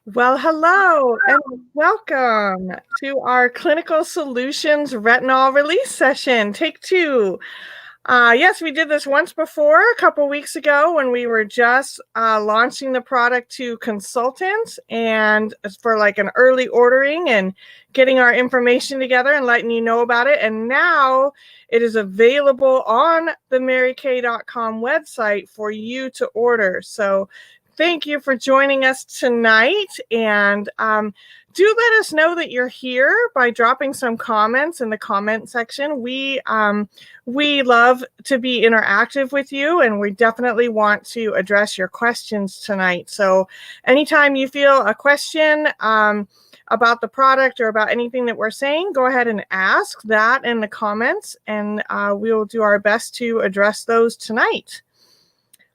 Well, hello and welcome to our Clinical Solutions Retinol release session, take two. Yes, we did this once before, a couple weeks ago when we were just launching the product to consultants and for like an early ordering and getting our information together and letting you know about it. And now it is available on the marykay.com website for you to order. So thank you for joining us tonight. And do let us know that you're here by dropping some comments in the comment section. We love to be interactive with you, and we definitely want to address your questions tonight. So anytime you feel a question about the product or about anything that we're saying, go ahead and ask that in the comments, and we will do our best to address those tonight.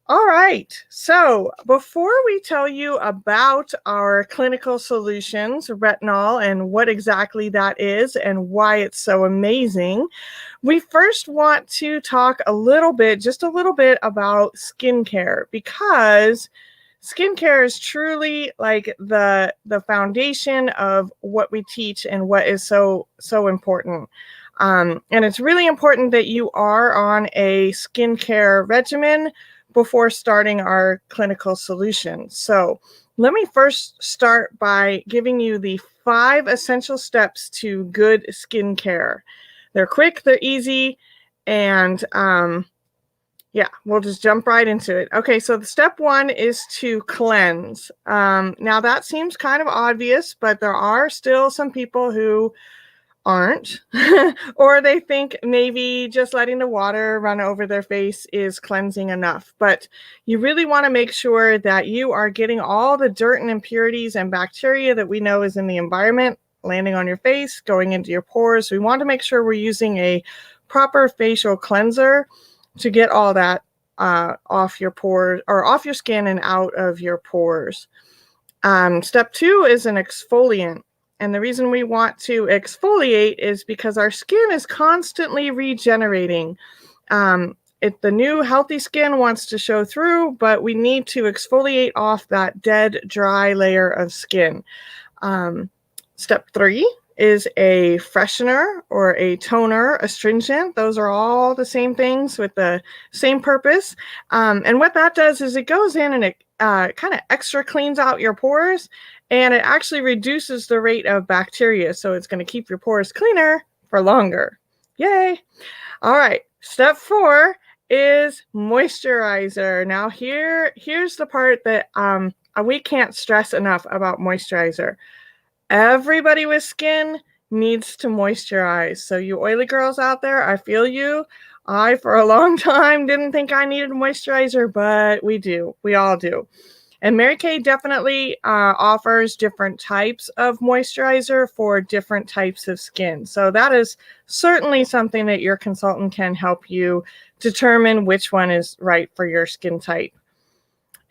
All right, so before we tell you about our clinical solutions, retinol, and what exactly that is and why it's so amazing, we first want to talk just a little bit about skincare, because skincare is truly like the foundation of what we teach and what is so important. And it's really important that you are on a skincare regimen before starting our clinical solution. So let me first start by giving you the 5 essential steps to good skincare. They're quick, they're easy, and yeah, we'll just jump right into it. Okay, so the step 1 is to cleanse. Now that seems kind of obvious, but there are still some people who aren't, or they think maybe just letting the water run over their face is cleansing enough. But you really want to make sure that you are getting all the dirt and impurities and bacteria that we know is in the environment landing on your face, going into your pores. We want to make sure we're using a proper facial cleanser to get all that off your pores or off your skin and out of your pores. Step 2 is an exfoliant. And the reason we want to exfoliate is because our skin is constantly regenerating. The new healthy skin wants to show through, but we need to exfoliate off that dead, dry layer of skin. Step 3 is a freshener or a toner, astringent. Those are all the same things with the same purpose. And what that does is it goes in and it kind of extra cleans out your pores, and it actually reduces the rate of bacteria. So it's going to keep your pores cleaner for longer. Yay. All right. Step 4 is moisturizer. Now here's the part that we can't stress enough about moisturizer. Everybody with skin needs to moisturize. So you oily girls out there, I feel you. I, for a long time, didn't think I needed moisturizer, but we do. We all do. And Mary Kay definitely offers different types of moisturizer for different types of skin. So that is certainly something that your consultant can help you determine which one is right for your skin type.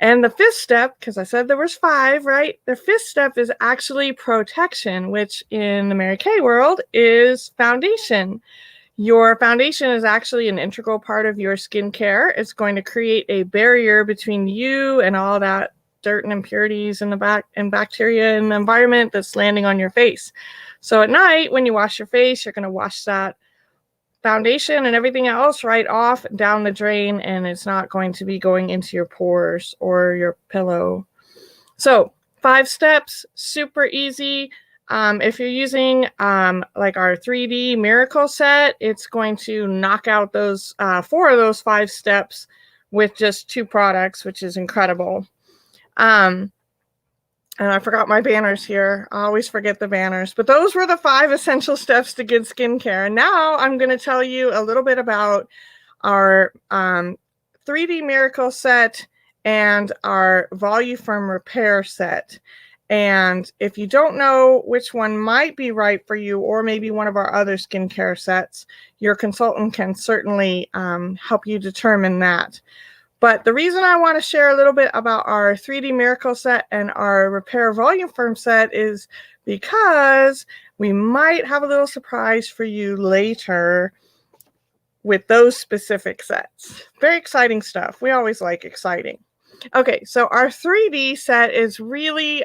And the 5th step, because I said there was 5, right? The 5th step is actually protection, which in the Mary Kay world is foundation. Your foundation is actually an integral part of your skincare. It's going to create a barrier between you and all that dirt and impurities in the back and bacteria in the environment that's landing on your face. So at night, when you wash your face, you're going to wash that foundation and everything else right off down the drain, and it's not going to be going into your pores or your pillow. So 5 steps, super easy. If you're using like our 3D Miracle set, it's going to knock out those 4 of those 5 steps with just 2 products, which is incredible. And I forgot my banners here. I always forget the banners. But those were the 5 essential steps to good skincare. And now I'm going to tell you a little bit about our 3D Miracle set and our Voluform Repair set. And if you don't know which one might be right for you, or maybe one of our other skincare sets, your consultant can certainly help you determine that. But the reason I want to share a little bit about our 3D Miracle set and our Repair Voluform set is because we might have a little surprise for you later with those specific sets. Very exciting stuff. We always like exciting. Okay, so our 3D set is really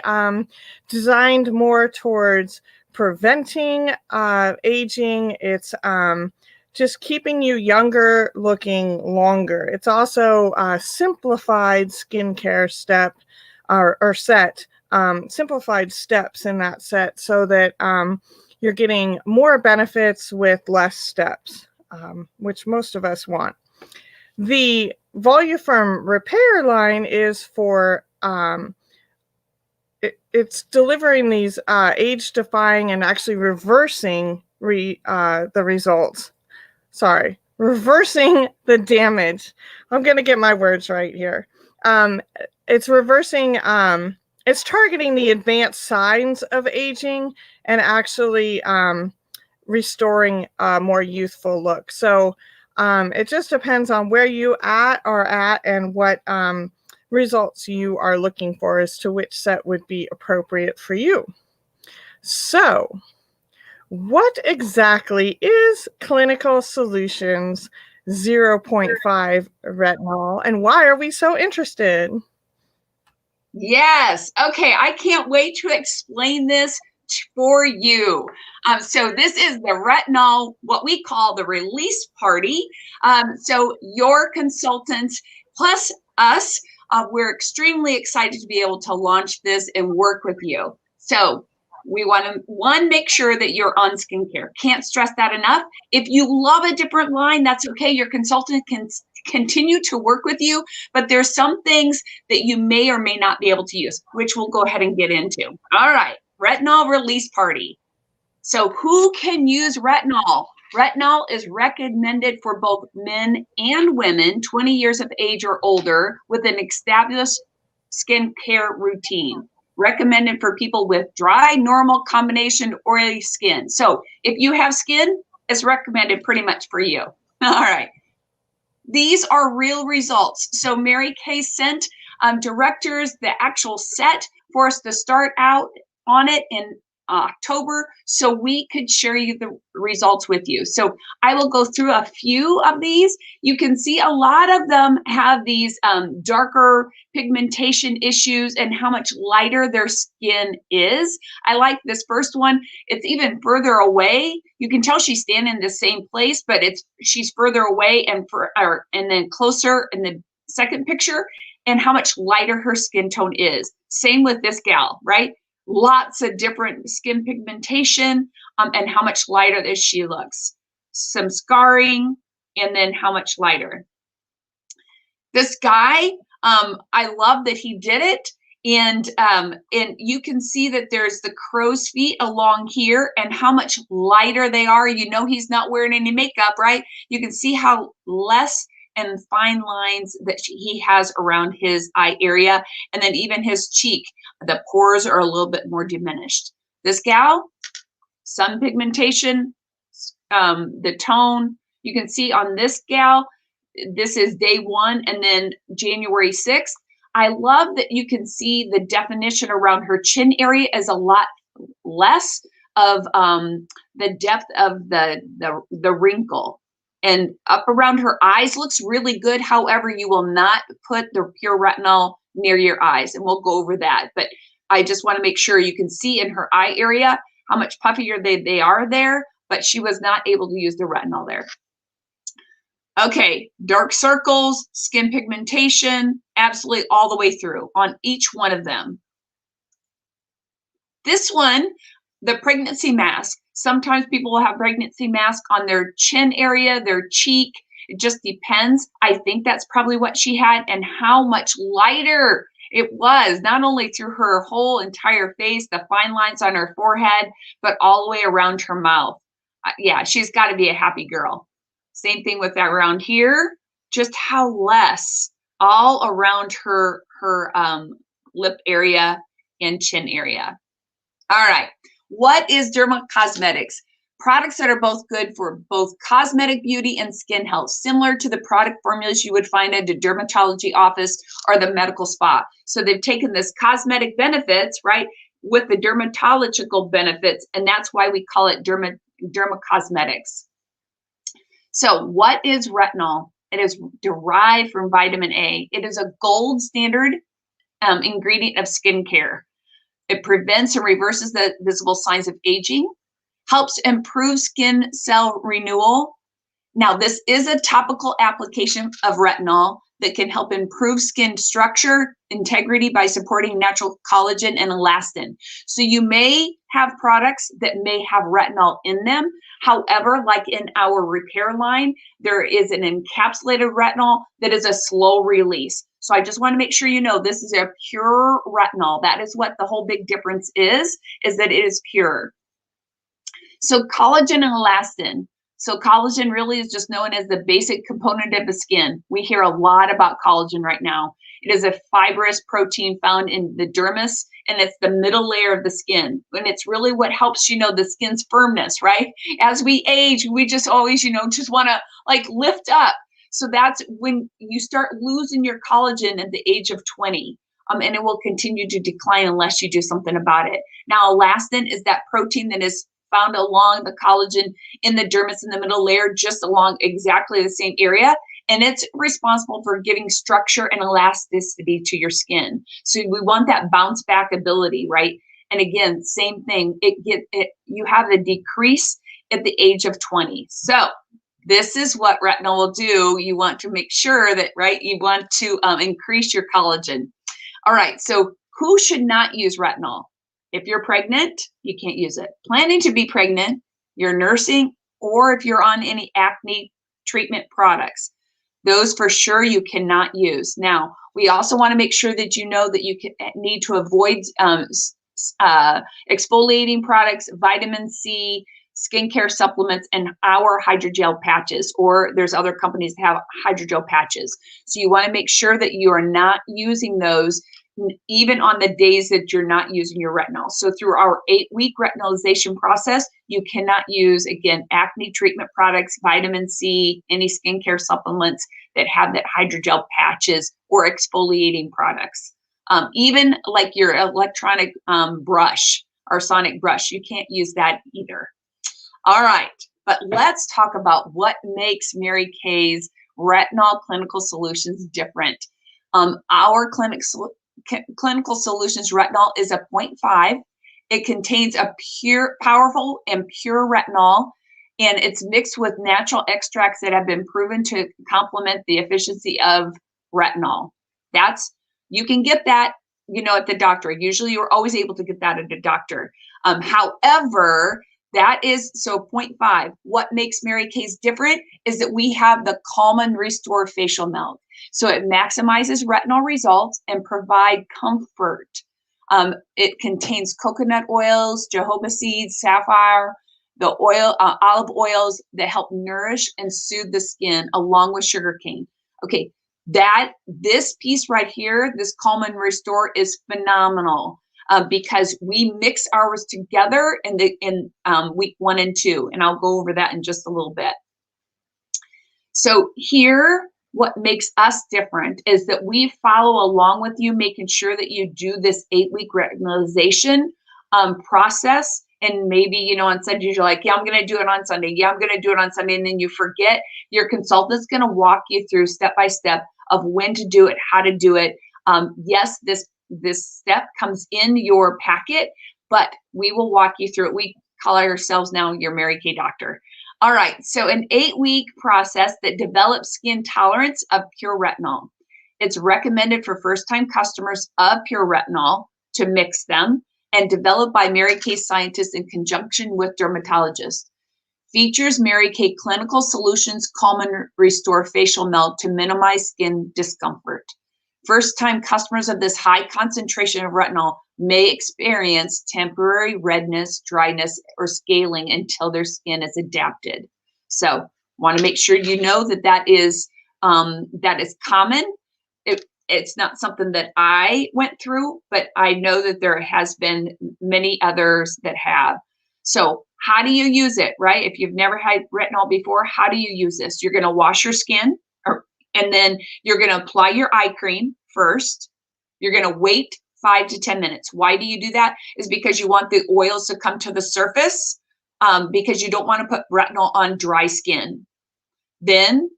designed more towards preventing aging. It's just keeping you younger looking longer. It's also a simplified skincare step or set, simplified steps in that set so that you're getting more benefits with less steps, which most of us want. The Voluform repair line is for it's delivering these age-defying and actually reversing the results. Sorry, reversing the damage. I'm going to get my words right here. It's reversing. It's targeting the advanced signs of aging and actually restoring a more youthful look. So it just depends on where you are at and what results you are looking for as to which set would be appropriate for you. So what exactly is Clinical Solutions 0.5 retinol, and why are we so interested? Yes. Okay. I can't wait to explain this for you. So this is the retinol, what we call the release party. So your consultants plus us, we're extremely excited to be able to launch this and work with you. So we want to, make sure that you're on skincare. Can't stress that enough. If you love a different line, that's okay. Your consultant can continue to work with you, but there's some things that you may or may not be able to use, which we'll go ahead and get into. All right, retinol release party. So who can use retinol? Retinol is recommended for both men and women 20 years of age or older with an established skincare routine. Recommended for people with dry, normal, combination, oily skin. So if you have skin, it's recommended pretty much for you. All right. These are real results. So Mary Kay sent directors the actual set for us to start out on it in October so we could share you the results with you. So I will go through a few of these. You can see a lot of them have these darker pigmentation issues and how much lighter their skin is. I like this first one. It's even further away. You can tell she's standing in the same place, but she's further away and then closer in the second picture, and how much lighter her skin tone is. Same with this gal, right? Lots of different skin pigmentation, and how much lighter this she looks. Some scarring, and then how much lighter. This guy, I love that he did it. And you can see that there's the crow's feet along here and how much lighter they are. You know he's not wearing any makeup, right? You can see how less and fine lines that he has around his eye area. And then even his cheek, the pores are a little bit more diminished. This gal, sun pigmentation, the tone, you can see on this gal, this is day 1 and then January 6th. I love that you can see the definition around her chin area is a lot less of the depth of the wrinkle. And up around her eyes looks really good. However, you will not put the pure retinol near your eyes, and we'll go over that. But I just want to make sure you can see in her eye area how much puffier they are there, but she was not able to use the retinol there. Okay, dark circles, skin pigmentation, absolutely all the way through on each one of them. This one, the pregnancy mask. Sometimes people will have pregnancy mask on their chin area, their cheek. It just depends. I think that's probably what she had, and how much lighter it was, not only through her whole entire face, the fine lines on her forehead, but all the way around her mouth. Yeah, she's got to be a happy girl. Same thing with that around here, just how less all around her lip area and chin area. All right, what is dermacosmetics? Products that are both good for both cosmetic beauty and skin health, similar to the product formulas you would find at a dermatology office or the medical spa. So they've taken this cosmetic benefits, right, with the dermatological benefits, and that's why we call it dermacosmetics. So what is retinol? It is derived from vitamin A. It is a gold standard ingredient of skincare. It prevents and reverses the visible signs of aging, helps improve skin cell renewal. Now, this is a topical application of retinol that can help improve skin structure, integrity by supporting natural collagen and elastin. So you may have products that may have retinol in them. However, like in our repair line, there is an encapsulated retinol that is a slow release. So I just want to make sure you know this is a pure retinol. That is what the whole big difference is that it is pure. So collagen and elastin. So collagen really is just known as the basic component of the skin. We hear a lot about collagen right now. It is a fibrous protein found in the dermis, and it's the middle layer of the skin. And it's really what helps, the skin's firmness, right? As we age, we just always, just want to like lift up. So that's when you start losing your collagen at the age of 20. And it will continue to decline unless you do something about it. Now, elastin is that protein that is found along the collagen in the dermis in the middle layer, just along exactly the same area. And it's responsible for giving structure and elasticity to your skin. So we want that bounce back ability, right? And again, same thing, you have a decrease at the age of 20. So this is what retinol will do. You want to make sure that, right, you want to increase your collagen. All right, so who should not use retinol? If you're pregnant, you can't use it. Planning to be pregnant, you're nursing, or if you're on any acne treatment products, those for sure you cannot use. Now, we also want to make sure that you know that you need to avoid exfoliating products, vitamin C, skincare supplements, and our hydrogel patches, or there's other companies that have hydrogel patches. So you want to make sure that you are not using those even on the days that you're not using your retinol. So through our 8-week retinolization process, you cannot use, again, acne treatment products, vitamin C, any skincare supplements that have that hydrogel patches or exfoliating products. Even like your electronic brush or sonic brush, you can't use that either. All right, but let's talk about what makes Mary Kay's Retinol Clinical Solutions different. Our Clinical Solutions retinol is a 0.5. It contains a powerful and pure retinol, and it's mixed with natural extracts that have been proven to complement the efficiency of retinol. You can get that, at the doctor. Usually you're always able to get that at a doctor. However, that is, so 0.5. What makes Mary Kay's different is that we have the Calm and Restore facial milk. So it maximizes retinol results and provide comfort. It contains coconut oils, jojoba seeds, sapphire, the olive oils that help nourish and soothe the skin, along with sugarcane. Okay, this piece right here, this Calm and Restore, is phenomenal. Because we mix ours together in week 1 and 2, and I'll go over that in just a little bit. So here, what makes us different is that we follow along with you, making sure that you do this 8-week retinolization process. And maybe, on Sundays, you're like, yeah, I'm going to do it on Sunday. Yeah, I'm going to do it on Sunday. And then you forget. Your consultant's going to walk you through step by step of when to do it, how to do it. Yes, this step comes in your packet, but we will walk you through it. We call ourselves now your Mary Kay doctor. All right, so an 8-week process that develops skin tolerance of pure retinol. It's recommended for first-time customers of pure retinol to mix them, and developed by Mary Kay scientists in conjunction with dermatologists. Features Mary Kay Clinical Solutions Calm and Restore facial milk to minimize skin discomfort. First-time customers of this high concentration of retinol may experience temporary redness, dryness, or scaling until their skin is adapted. So, want to make sure you know that is common. It's not something that I went through, but I know that there has been many others that have. So, how do you use it, right? If you've never had retinol before, how do you use this? You're going to wash your skin, and then you're going to apply your eye cream first. You're going to wait 5 to 10 minutes. Why do you do that? Is because you want the oils to come to the surface, because you don't want to put retinol on dry skin. Then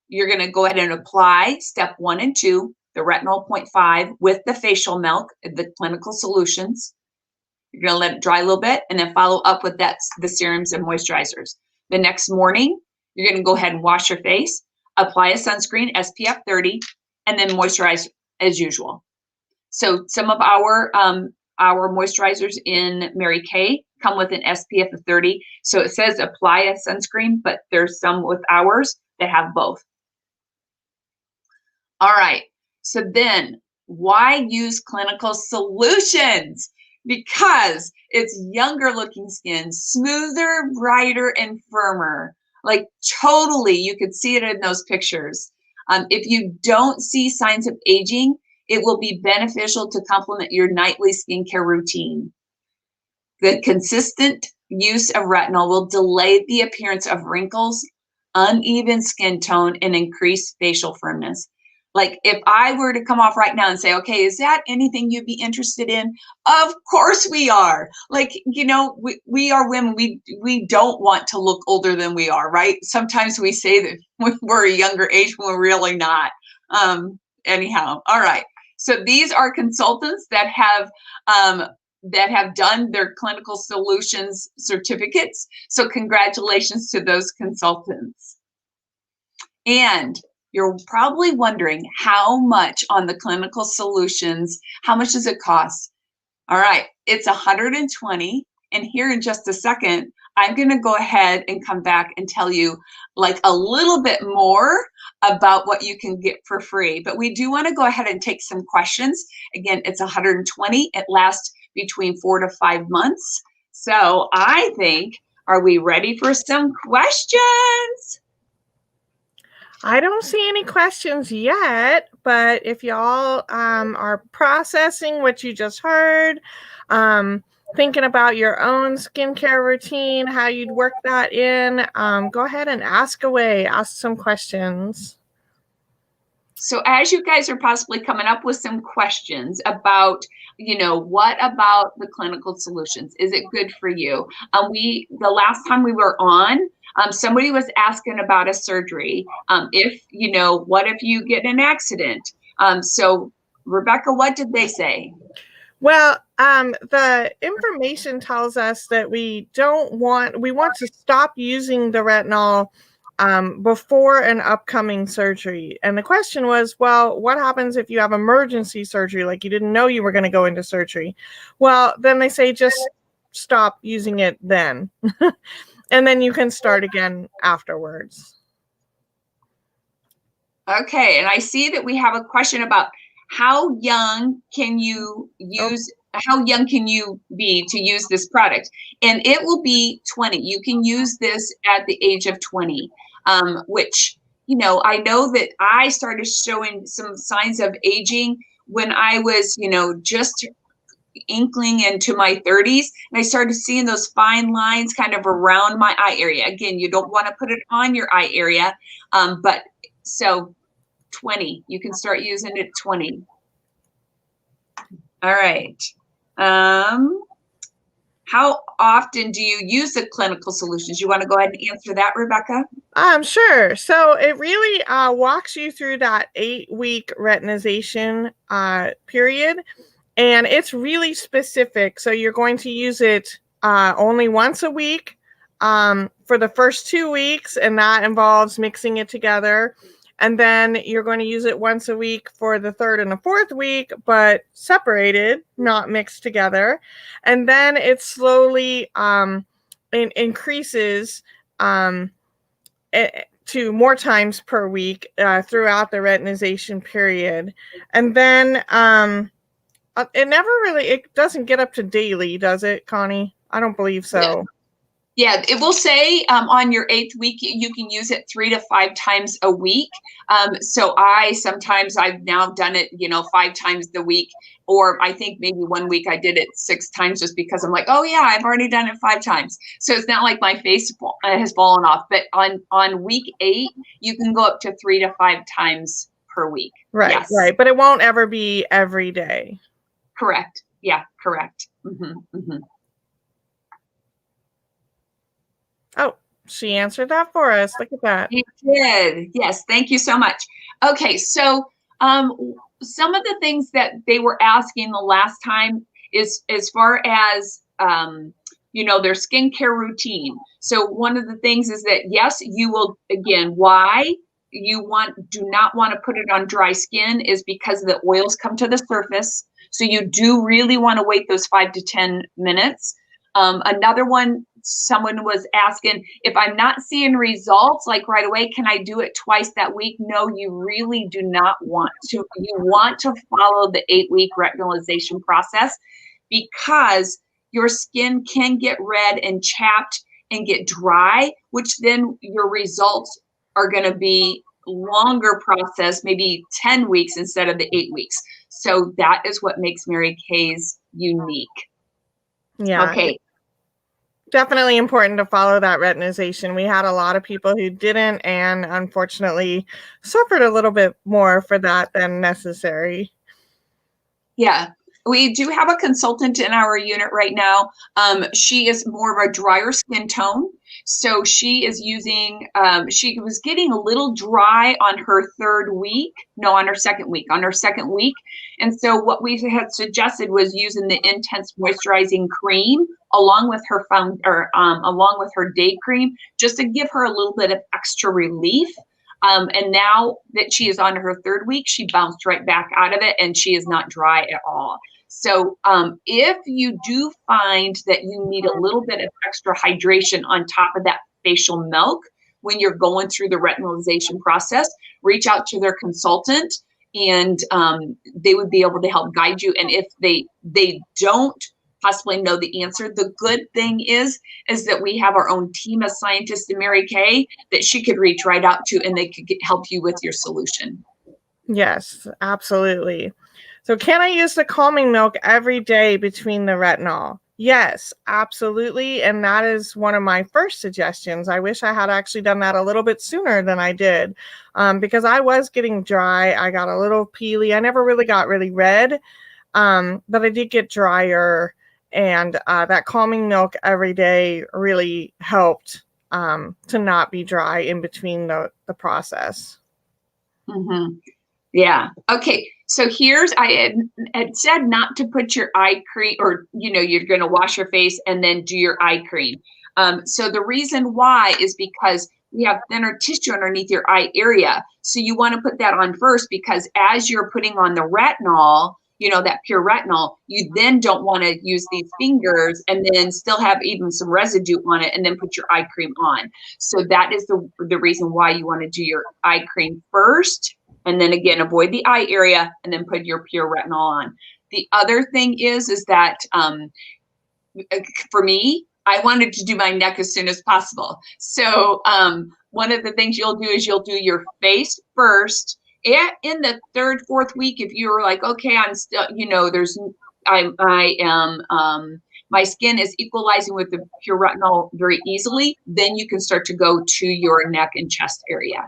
you're going to go ahead and apply step 1 and 2, the retinol 0.5 with the facial milk, the clinical solutions. You're going to let it dry a little bit and then follow up with the serums and moisturizers. The next morning, you're going to go ahead and wash your face, apply a sunscreen, SPF 30, and then moisturize as usual. So some of our moisturizers in Mary Kay come with an SPF of 30. So it says apply a sunscreen, but there's some with ours that have both. All right. So then why use clinical solutions? Because it's younger looking skin, smoother, brighter, and firmer. Like totally, you could see it in those pictures. If you don't see signs of aging, it will be beneficial to complement your nightly skincare routine. The consistent use of retinol will delay the appearance of wrinkles, uneven skin tone, and increased facial firmness. Like if I were to come off right now and say, okay, is that anything you'd be interested in? Of course we are. Like, you know, we are women. We don't want to look older than we are, right? Sometimes we say that we're a younger age when we're really not. Anyhow, all right. So these are consultants that have done their clinical solutions certificates. So congratulations to those consultants. And you're probably wondering how much on the clinical solutions, how much does it cost? All right, it's $120. And here in just a second, I'm going to go ahead and come back and tell you like a little bit more about what you can get for free. But we do want to go ahead and take some questions. Again, it's $120. It lasts between 4 to 5 months. So I think, are we ready for some questions? I don't see any questions yet, but if y'all are processing what you just heard, thinking about your own skincare routine, how you'd work that in, go ahead and ask away, ask some questions. So as you guys are possibly coming up with some questions about, you know, what about the clinical solutions? Is it good for you? The last time we were on, somebody was asking about a surgery. If, you know, what if you get in an accident? So Rebecca, what did they say? Well, the information tells us that we want to stop using the retinol before an upcoming surgery. And the question was, well, what happens if you have emergency surgery, like you didn't know you were going to go into surgery? Well, then they say just stop using it then. And then you can start again afterwards. Okay, and I see that we have a question about how young can you use, how young can you be to use this product? And it will be 20. You can use this at the age of 20, which, you know, I know that I started showing some signs of aging when I was, you know, just inkling into my 30s, and I started seeing those fine lines kind of around my eye area. Again, you don't want to put it on your eye area, but so 20, you can start using it at 20. All right. How often do you use the clinical solutions? You want to go ahead and answer that, Rebecca? Sure. So it really walks you through that 8-week retinization period. And it's really specific. So you're going to use it only once a week for the first 2 weeks, and that involves mixing it together. And then you're going to use it once a week for the 3rd and the 4th week, but separated, not mixed together. And then it slowly increases to more times per week throughout the retinization period. And then it doesn't get up to daily, does it, Connie? I don't believe so. Yeah, it will say on your 8th week, you can use it 3 to 5 times a week. So I've now done it, you know, 5 times the week, or I think maybe one week I did it 6 times just because I'm like, oh yeah, I've already done it 5 times. So it's not like my face has fallen off, but on week 8, you can go up to 3 to 5 times per week. Right, yes. Right. But it won't ever be every day. Correct. Yeah, correct. Mm-hmm, mm-hmm. Oh, She answered that for us. Look at that. You did. Yes, thank you so much. Okay, so some of the things that they were asking the last time is as far as their skincare routine. So one of the things is that yes, you will again, why you do not want to put it on dry skin is because the oils come to the surface. So you do really want to wait those 5 to 10 minutes. Another one, someone was asking, if I'm not seeing results like right away, can I do it twice that week? No, you really do not want to. You want to follow the 8-week retinalization process because your skin can get red and chapped and get dry, which then your results are going to be longer process, maybe 10 weeks instead of the 8 weeks. So that is what makes Mary Kay's unique. Yeah. Okay. Definitely important to follow that retinization. We had a lot of people who didn't, and unfortunately suffered a little bit more for that than necessary. Yeah. We do have a consultant in our unit right now. She is more of a drier skin tone. So she is using, she was getting a little dry on her on her second week. And so what we had suggested was using the Intense Moisturizing Cream along with her along with her day cream, just to give her a little bit of extra relief. And now that she is on her 3rd week, she bounced right back out of it and she is not dry at all. So if you do find that you need a little bit of extra hydration on top of that facial milk when you're going through the retinalization process, reach out to their consultant and they would be able to help guide you. And if they don't possibly know the answer, the good thing is that we have our own team of scientists in Mary Kay that she could reach right out to and they could help you with your solution. Yes, absolutely. So can I use the calming milk every day between the retinol? Yes, absolutely. And that is one of my first suggestions. I wish I had actually done that a little bit sooner than I did because I was getting dry. I got a little peely. I never really got really red, but I did get drier. And that calming milk every day really helped to not be dry in between the process. Mm-hmm. Yeah. Okay. So I had said not to put your eye cream or, you're going to wash your face and then do your eye cream. So the reason why is because we have thinner tissue underneath your eye area. So you want to put that on first because as you're putting on the retinol, that pure retinol, you then don't want to use these fingers and then still have even some residue on it and then put your eye cream on. So that is the reason why you want to do your eye cream first. And then again, avoid the eye area and then put your pure retinol on. The other thing is that for me, I wanted to do my neck as soon as possible. So one of the things you'll do is you'll do your face first. And in the 3rd, 4th week, if you're like, okay, I'm still, my skin is equalizing with the pure retinol very easily, then you can start to go to your neck and chest area.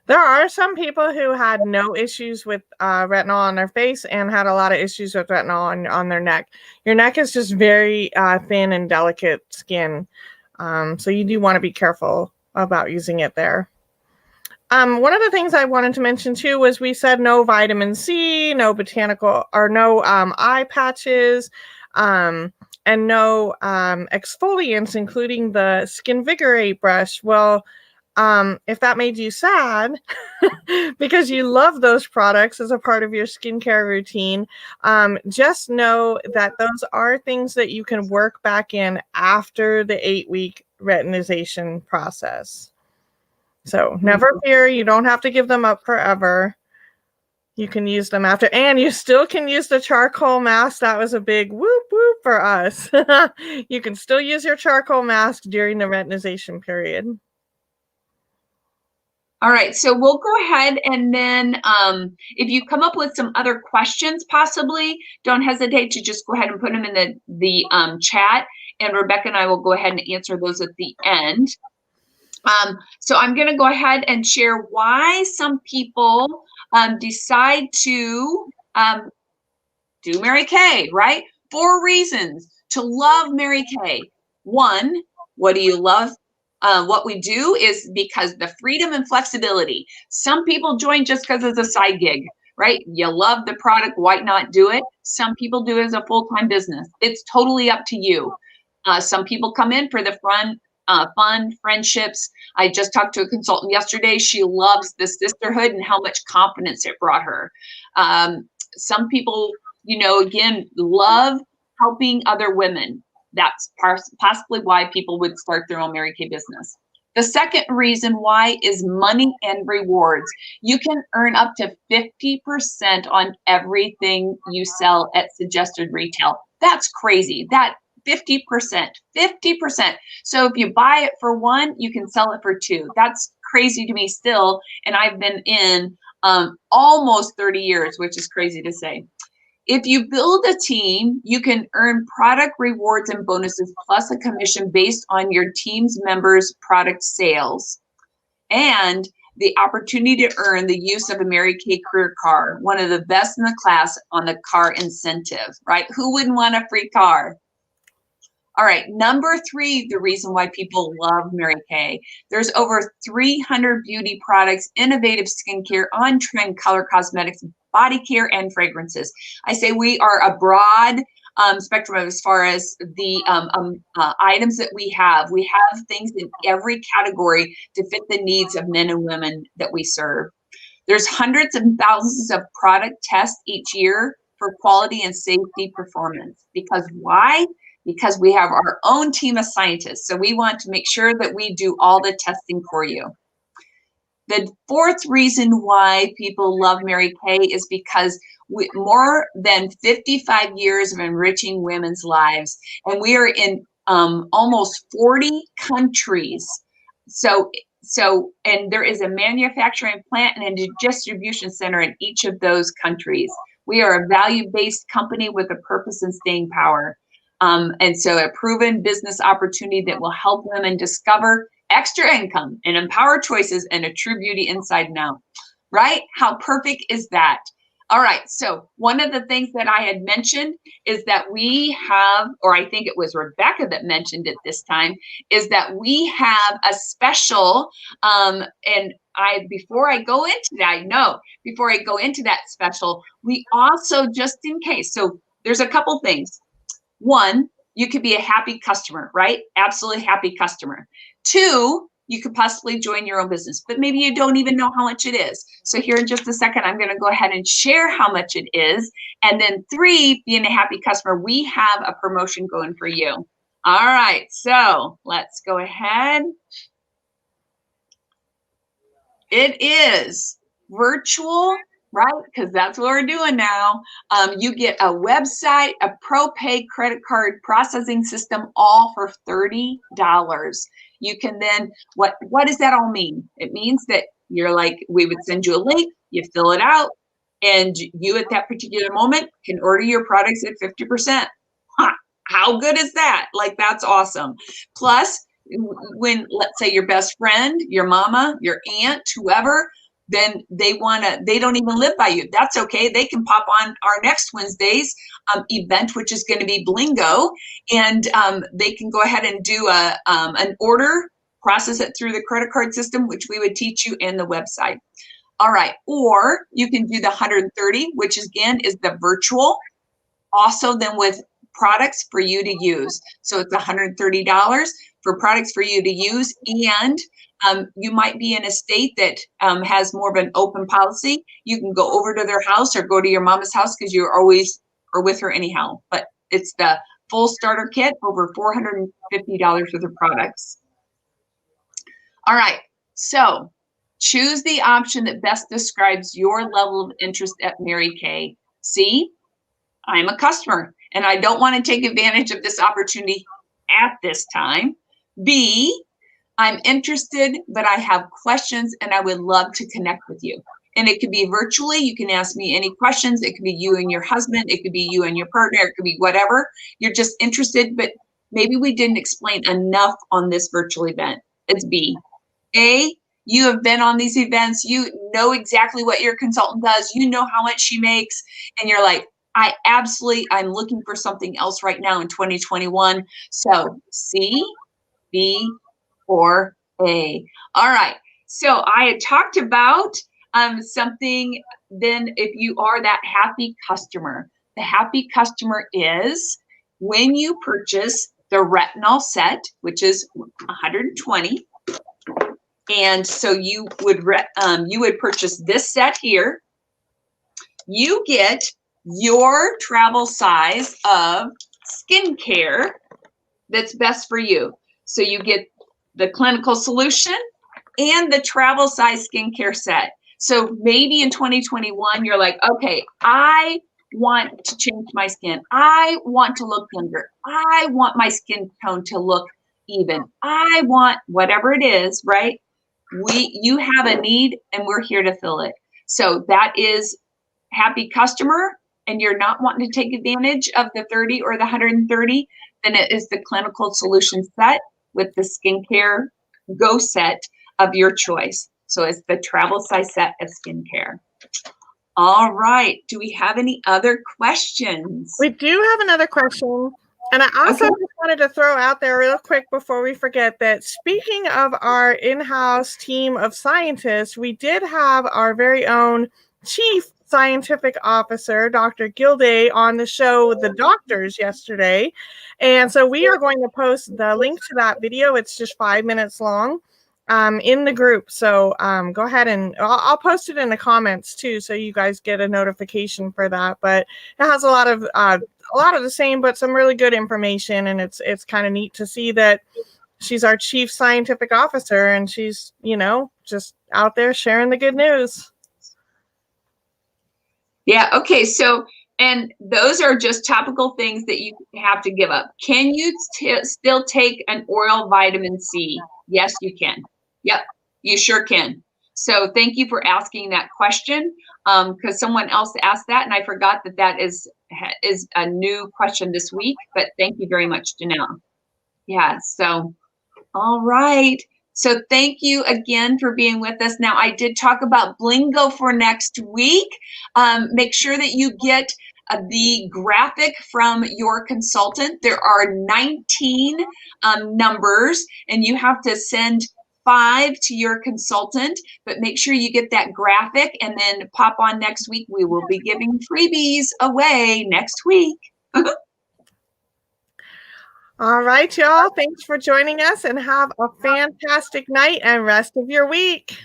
There are some people who had no issues with retinol on their face and had a lot of issues with retinol on their neck. Your neck is just very thin and delicate skin. So you do want to be careful about using it there. One of the things I wanted to mention too was we said no vitamin C, no botanical or no eye patches, and no exfoliants, including the Skin Vigorate brush. Well, if that made you sad because you love those products as a part of your skincare routine, just know that those are things that you can work back in after the 8-week retinization process. So never fear, you don't have to give them up forever. You can use them after, and you still can use the charcoal mask. That was a big whoop whoop for us. You can still use your charcoal mask during the retinization period. All right, so we'll go ahead and then if you come up with some other questions, possibly, don't hesitate to just go ahead and put them in the chat, and Rebecca and I will go ahead and answer those at the end. So I'm going to go ahead and share why some people decide to do Mary Kay, right? 4 reasons to love Mary Kay. 1, what do you love What we do is because the freedom and flexibility. Some people join just because it's a side gig, right? You love the product, why not do it? Some people do it as a full-time business. It's totally up to you. Some people come in for the fun friendships. I just talked to a consultant yesterday. She loves the sisterhood and how much confidence it brought her. Some people, again, love helping other women. That's possibly why people would start their own Mary Kay business. The second reason why is money and rewards. You can earn up to 50% on everything you sell at suggested retail. That's crazy. That 50%. So if you buy it for one, you can sell it for two. That's crazy to me still. And I've been in almost 30 years, which is crazy to say. If you build a team, you can earn product rewards and bonuses plus a commission based on your team's members' product sales and the opportunity to earn the use of a Mary Kay career car, one of the best in the class on the car incentive, right? Who wouldn't want a free car? All right, number 3, the reason why people love Mary Kay. There's over 300 beauty products, innovative skincare, on-trend color cosmetics, body care, and fragrances. I say we are a broad spectrum as far as the items that we have. We have things in every category to fit the needs of men and women that we serve. There's hundreds and thousands of product tests each year for quality and safety performance. Because why? Because we have our own team of scientists. So we want to make sure that we do all the testing for you. The fourth reason why people love Mary Kay is because more than 55 years of enriching women's lives, and we are in almost 40 countries. And there is a manufacturing plant and a distribution center in each of those countries. We are a value-based company with a purpose and staying power. And so a proven business opportunity that will help women discover extra income and empower choices and a true beauty inside and out, right? How perfect is that? All right, so one of the things that I had mentioned is that we have, or I think it was Rebecca that mentioned it this time, is that we have a special, before I go into that special, we also, just in case, so there's a couple things. One, you could be a happy customer, right? Absolutely happy customer. 2, you could possibly join your own business, but maybe you don't even know how much it is. So here in just a second, I'm going to go ahead and share how much it is. And then 3, being a happy customer, we have a promotion going for you. All right, so let's go ahead. It is virtual, right? Because that's what we're doing now. You get a website, a ProPay credit card processing system, all for $30. You can then, what does that all mean? It means that you're like, we would send you a link, you fill it out, and you at that particular moment can order your products at 50%. How good is that? Like, that's awesome. Plus, when, let's say, your best friend, your mama, your aunt, whoever, then they don't even live by you. That's okay. They can pop on our next Wednesday's event, which is going to be Blingo, and they can go ahead and do an order, process it through the credit card system, which we would teach you in the website. All right, or you can do the 130, which again is the virtual, also then with products for you to use. So it's $130 for products for you to use, and you might be in a state that has more of an open policy. You can go over to their house or go to your mama's house because you're always or with her anyhow. But it's the full starter kit, over $450 worth of products. All right, so choose the option that best describes your level of interest at Mary Kay. C, I'm a customer and I don't want to take advantage of this opportunity at this time. B, I'm interested, but I have questions and I would love to connect with you. And it could be virtually. You can ask me any questions. It could be you and your husband. It could be you and your partner. It could be whatever. You're just interested, but maybe we didn't explain enough on this virtual event. It's B. A, you have been on these events. You know exactly what your consultant does. You know how much she makes. And you're like, I'm looking for something else right now in 2021. So C, B, or A? All right. So I had talked about something. Then, if you are that happy customer, the happy customer is when you purchase the retinol set, which is 120. And so you would purchase this set here. You get your travel size of skincare that's best for you. So you get the clinical solution and the travel size skincare set. So maybe in 2021, you're like, okay, I want to change my skin. I want to look younger. I want my skin tone to look even. I want whatever it is, right? You have a need and we're here to fill it. So that is happy customer, and you're not wanting to take advantage of the 30 or the 130, then it is the clinical solution set with the skincare go set of your choice. So it's the travel size set of skincare. All right. Do we have any other questions? We do have another question. And I also just wanted to throw out there real quick before we forget that speaking of our in-house team of scientists, we did have our very own chief scientific officer, Dr. Gilday, on the show with the doctors yesterday. And so we are going to post the link to that video. It's just 5 minutes long. In the group. So go ahead and I'll post it in the comments too, so you guys get a notification for that. But it has a lot of the same, but some really good information, and it's kind of neat to see that she's our chief scientific officer, and she's just out there sharing the good news. Yeah. Okay. So, and those are just topical things that you have to give up. Can you still take an oral vitamin C? Yes, you can. Yep, you sure can. So thank you for asking that question, because someone else asked that, and I forgot that is a new question this week. But thank you very much, Janelle. Yeah. So, all right. So thank you again for being with us. Now, I did talk about Blingo for next week. Make sure that you get the graphic from your consultant. There are 19 numbers, and you have to send 5 to your consultant, but make sure you get that graphic and then pop on next week. We will be giving freebies away next week. All right, y'all. Thanks for joining us, and have a fantastic night and rest of your week.